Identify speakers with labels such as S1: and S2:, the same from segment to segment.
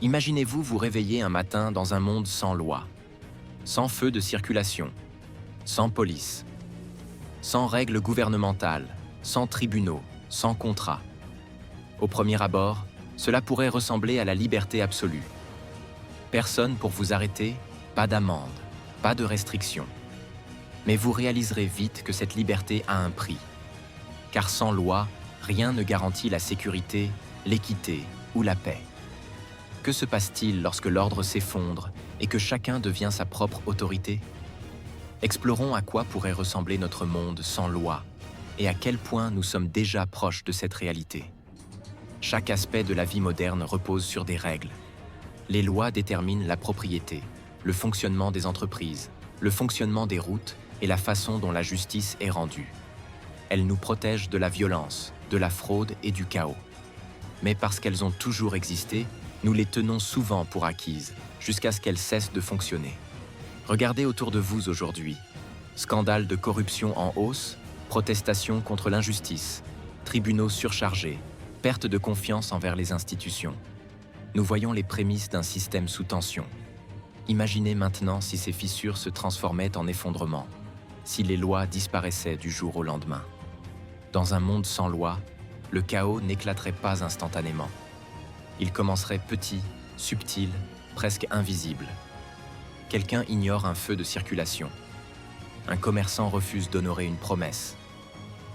S1: Imaginez-vous vous réveiller un matin dans un monde sans loi, sans feu de circulation, sans police, sans règles gouvernementales, sans tribunaux, sans contrat. Au premier abord, cela pourrait ressembler à la liberté absolue. Personne pour vous arrêter, pas d'amende, pas de restrictions. Mais vous réaliserez vite que cette liberté a un prix. Car sans loi, rien ne garantit la sécurité, l'équité ou la paix. Que se passe-t-il lorsque l'ordre s'effondre et que chacun devient sa propre autorité? Explorons à quoi pourrait ressembler notre monde sans loi et à quel point nous sommes déjà proches de cette réalité. Chaque aspect de la vie moderne repose sur des règles. Les lois déterminent la propriété, le fonctionnement des entreprises, le fonctionnement des routes et la façon dont la justice est rendue. Elles nous protègent de la violence, de la fraude et du chaos. Mais parce qu'elles ont toujours existé, nous les tenons souvent pour acquises, jusqu'à ce qu'elles cessent de fonctionner. Regardez autour de vous aujourd'hui. Scandales de corruption en hausse, protestations contre l'injustice, tribunaux surchargés, perte de confiance envers les institutions. Nous voyons les prémices d'un système sous tension. Imaginez maintenant si ces fissures se transformaient en effondrement, si les lois disparaissaient du jour au lendemain. Dans un monde sans loi, le chaos n'éclaterait pas instantanément. Il commencerait petit, subtil, presque invisible. Quelqu'un ignore un feu de circulation. Un commerçant refuse d'honorer une promesse.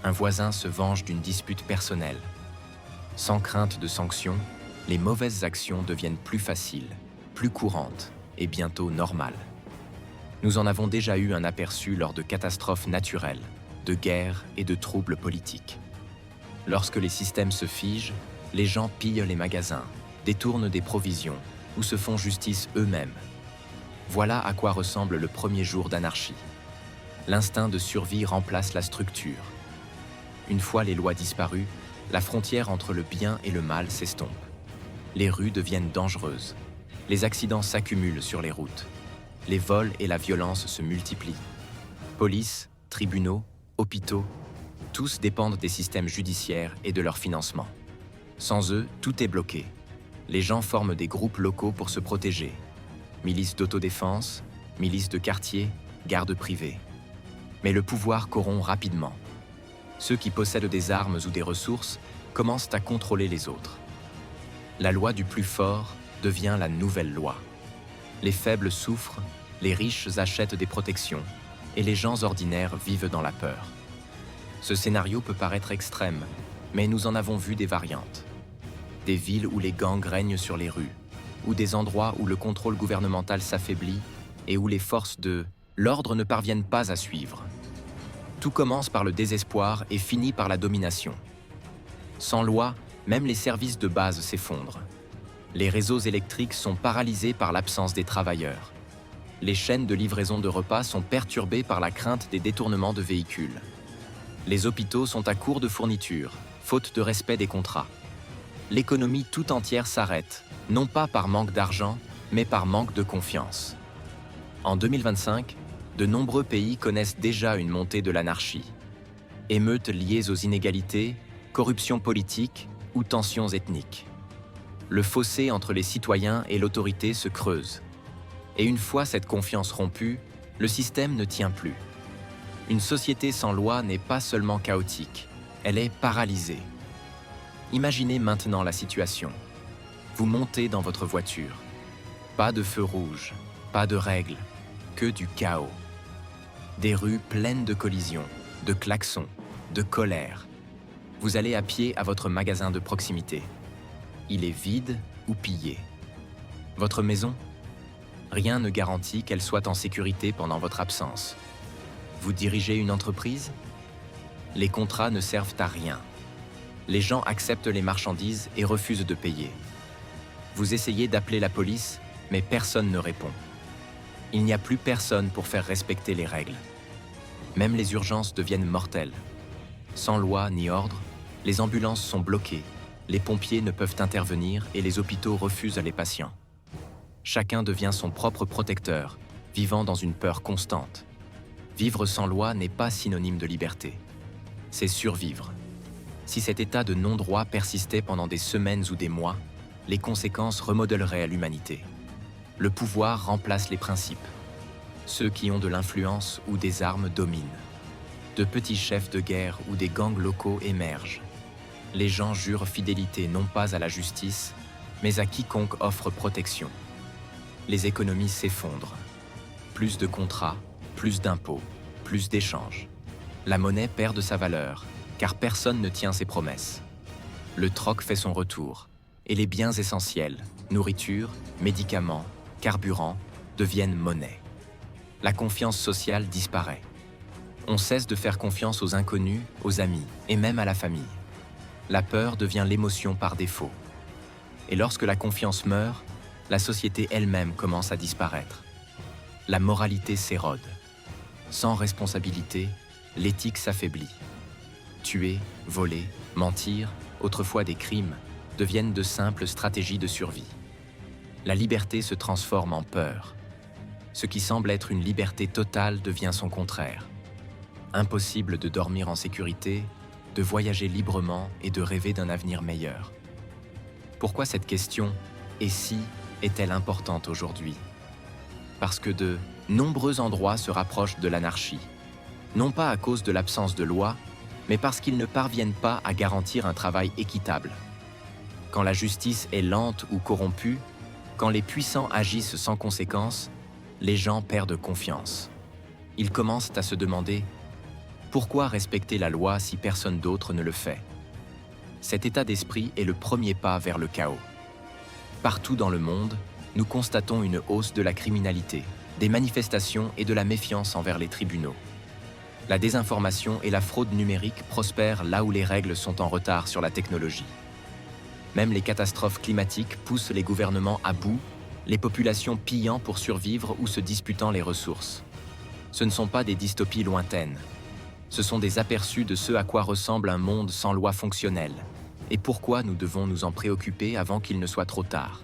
S1: Un voisin se venge d'une dispute personnelle. Sans crainte de sanctions, les mauvaises actions deviennent plus faciles, plus courantes et bientôt normales. Nous en avons déjà eu un aperçu lors de catastrophes naturelles, de guerres et de troubles politiques. Lorsque les systèmes se figent, les gens pillent les magasins, détournent des provisions ou se font justice eux-mêmes. Voilà à quoi ressemble le premier jour d'anarchie. L'instinct de survie remplace la structure. Une fois les lois disparues, la frontière entre le bien et le mal s'estompe. Les rues deviennent dangereuses. Les accidents s'accumulent sur les routes. Les vols et la violence se multiplient. Police, tribunaux, hôpitaux, tous dépendent des systèmes judiciaires et de leur financement. Sans eux, tout est bloqué. Les gens forment des groupes locaux pour se protéger. Milices d'autodéfense, milices de quartier, gardes privés. Mais le pouvoir corrompt rapidement. Ceux qui possèdent des armes ou des ressources commencent à contrôler les autres. La loi du plus fort devient la nouvelle loi. Les faibles souffrent, les riches achètent des protections et les gens ordinaires vivent dans la peur. Ce scénario peut paraître extrême, mais nous en avons vu des variantes. Des villes où les gangs règnent sur les rues, ou des endroits où le contrôle gouvernemental s'affaiblit et où les forces de l'ordre ne parviennent pas à suivre. Tout commence par le désespoir et finit par la domination. Sans loi, même les services de base s'effondrent. Les réseaux électriques sont paralysés par l'absence des travailleurs. Les chaînes de livraison de repas sont perturbées par la crainte des détournements de véhicules. Les hôpitaux sont à court de fournitures, faute de respect des contrats. L'économie tout entière s'arrête, non pas par manque d'argent, mais par manque de confiance. En 2025, de nombreux pays connaissent déjà une montée de l'anarchie. Émeutes liées aux inégalités, corruption politique ou tensions ethniques. Le fossé entre les citoyens et l'autorité se creuse. Et une fois cette confiance rompue, le système ne tient plus. Une société sans loi n'est pas seulement chaotique, elle est paralysée. Imaginez maintenant la situation. Vous montez dans votre voiture. Pas de feu rouge, pas de règles, que du chaos. Des rues pleines de collisions, de klaxons, de colère. Vous allez à pied à votre magasin de proximité. Il est vide ou pillé. Votre maison? Rien ne garantit qu'elle soit en sécurité pendant votre absence. Vous dirigez une entreprise? Les contrats ne servent à rien. Les gens acceptent les marchandises et refusent de payer. Vous essayez d'appeler la police, mais personne ne répond. Il n'y a plus personne pour faire respecter les règles. Même les urgences deviennent mortelles. Sans loi ni ordre, les ambulances sont bloquées, les pompiers ne peuvent intervenir et les hôpitaux refusent les patients. Chacun devient son propre protecteur, vivant dans une peur constante. Vivre sans loi n'est pas synonyme de liberté. C'est survivre. Si cet état de non-droit persistait pendant des semaines ou des mois, les conséquences remodèleraient l'humanité. Le pouvoir remplace les principes. Ceux qui ont de l'influence ou des armes dominent. De petits chefs de guerre ou des gangs locaux émergent. Les gens jurent fidélité non pas à la justice, mais à quiconque offre protection. Les économies s'effondrent. Plus de contrats, plus d'impôts, plus d'échanges. La monnaie perd de sa valeur, car personne ne tient ses promesses. Le troc fait son retour, et les biens essentiels, nourriture, médicaments, carburant, deviennent monnaie. La confiance sociale disparaît. On cesse de faire confiance aux inconnus, aux amis et même à la famille. La peur devient l'émotion par défaut. Et lorsque la confiance meurt, la société elle-même commence à disparaître. La moralité s'érode. Sans responsabilité, l'éthique s'affaiblit. Tuer, voler, mentir, autrefois des crimes, deviennent de simples stratégies de survie. La liberté se transforme en peur. Ce qui semble être une liberté totale devient son contraire. Impossible de dormir en sécurité, de voyager librement et de rêver d'un avenir meilleur. Pourquoi cette question « et si » est-elle importante aujourd'hui? Parce que de nombreux endroits se rapprochent de l'anarchie, non pas à cause de l'absence de loi, mais parce qu'ils ne parviennent pas à garantir un travail équitable. Quand la justice est lente ou corrompue, quand les puissants agissent sans conséquence, les gens perdent confiance. Ils commencent à se demander « Pourquoi respecter la loi si personne d'autre ne le fait ?» Cet état d'esprit est le premier pas vers le chaos. Partout dans le monde, nous constatons une hausse de la criminalité, des manifestations et de la méfiance envers les tribunaux. La désinformation et la fraude numérique prospèrent là où les règles sont en retard sur la technologie. Même les catastrophes climatiques poussent les gouvernements à bout, les populations pillant pour survivre ou se disputant les ressources. Ce ne sont pas des dystopies lointaines. Ce sont des aperçus de ce à quoi ressemble un monde sans loi fonctionnelle, et pourquoi nous devons nous en préoccuper avant qu'il ne soit trop tard.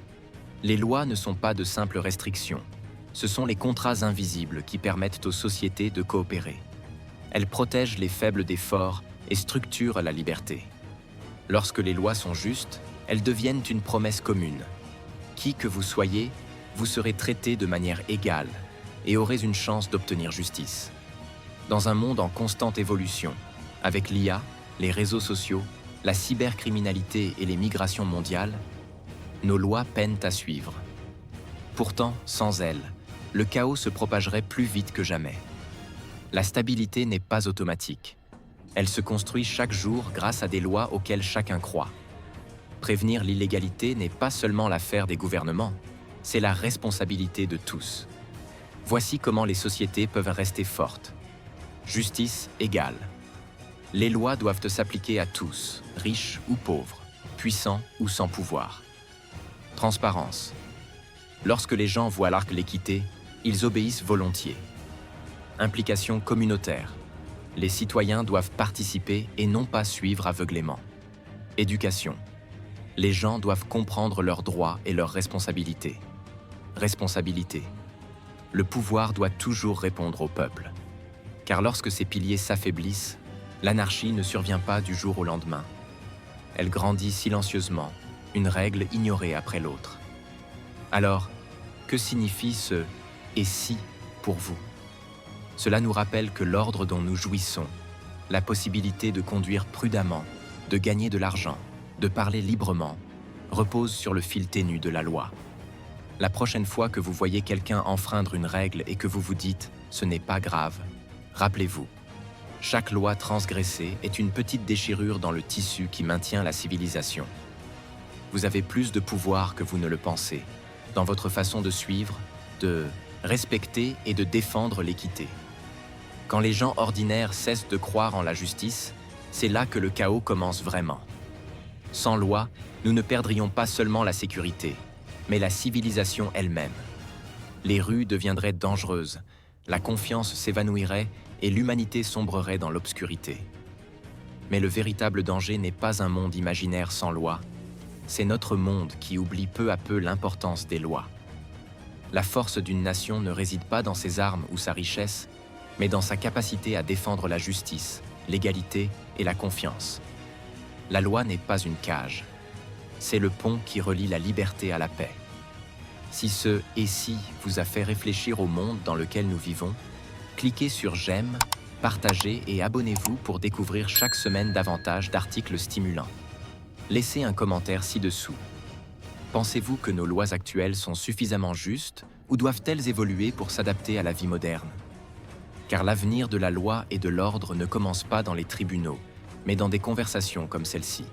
S1: Les lois ne sont pas de simples restrictions. Ce sont les contrats invisibles qui permettent aux sociétés de coopérer. Elles protègent les faibles des forts et structurent la liberté. Lorsque les lois sont justes, elles deviennent une promesse commune. Qui que vous soyez, vous serez traité de manière égale et aurez une chance d'obtenir justice. Dans un monde en constante évolution, avec l'IA, les réseaux sociaux, la cybercriminalité et les migrations mondiales, nos lois peinent à suivre. Pourtant, sans elles, le chaos se propagerait plus vite que jamais. La stabilité n'est pas automatique. Elle se construit chaque jour grâce à des lois auxquelles chacun croit. Prévenir l'illégalité n'est pas seulement l'affaire des gouvernements, c'est la responsabilité de tous. Voici comment les sociétés peuvent rester fortes. Justice égale. Les lois doivent s'appliquer à tous, riches ou pauvres, puissants ou sans pouvoir. Transparence. Lorsque les gens voient l'équité, ils obéissent volontiers. Implication communautaire. Les citoyens doivent participer et non pas suivre aveuglément. Éducation. Les gens doivent comprendre leurs droits et leurs responsabilités. Responsabilité. Le pouvoir doit toujours répondre au peuple. Car lorsque ces piliers s'affaiblissent, l'anarchie ne survient pas du jour au lendemain. Elle grandit silencieusement, une règle ignorée après l'autre. Alors, que signifie ce « et si » pour vous? Cela nous rappelle que l'ordre dont nous jouissons, la possibilité de conduire prudemment, de gagner de l'argent, de parler librement, repose sur le fil ténu de la loi. La prochaine fois que vous voyez quelqu'un enfreindre une règle et que vous vous dites « ce n'est pas grave », rappelez-vous, chaque loi transgressée est une petite déchirure dans le tissu qui maintient la civilisation. Vous avez plus de pouvoir que vous ne le pensez, dans votre façon de suivre, de respecter et de défendre l'équité. Quand les gens ordinaires cessent de croire en la justice, c'est là que le chaos commence vraiment. Sans loi, nous ne perdrions pas seulement la sécurité, mais la civilisation elle-même. Les rues deviendraient dangereuses, la confiance s'évanouirait et l'humanité sombrerait dans l'obscurité. Mais le véritable danger n'est pas un monde imaginaire sans loi, c'est notre monde qui oublie peu à peu l'importance des lois. La force d'une nation ne réside pas dans ses armes ou sa richesse, mais dans sa capacité à défendre la justice, l'égalité et la confiance. La loi n'est pas une cage. C'est le pont qui relie la liberté à la paix. Si ce « et si » vous a fait réfléchir au monde dans lequel nous vivons, cliquez sur « J'aime », partagez et abonnez-vous pour découvrir chaque semaine davantage d'articles stimulants. Laissez un commentaire ci-dessous. Pensez-vous que nos lois actuelles sont suffisamment justes ou doivent-elles évoluer pour s'adapter à la vie moderne? Car l'avenir de la loi et de l'ordre ne commence pas dans les tribunaux, mais dans des conversations comme celle-ci.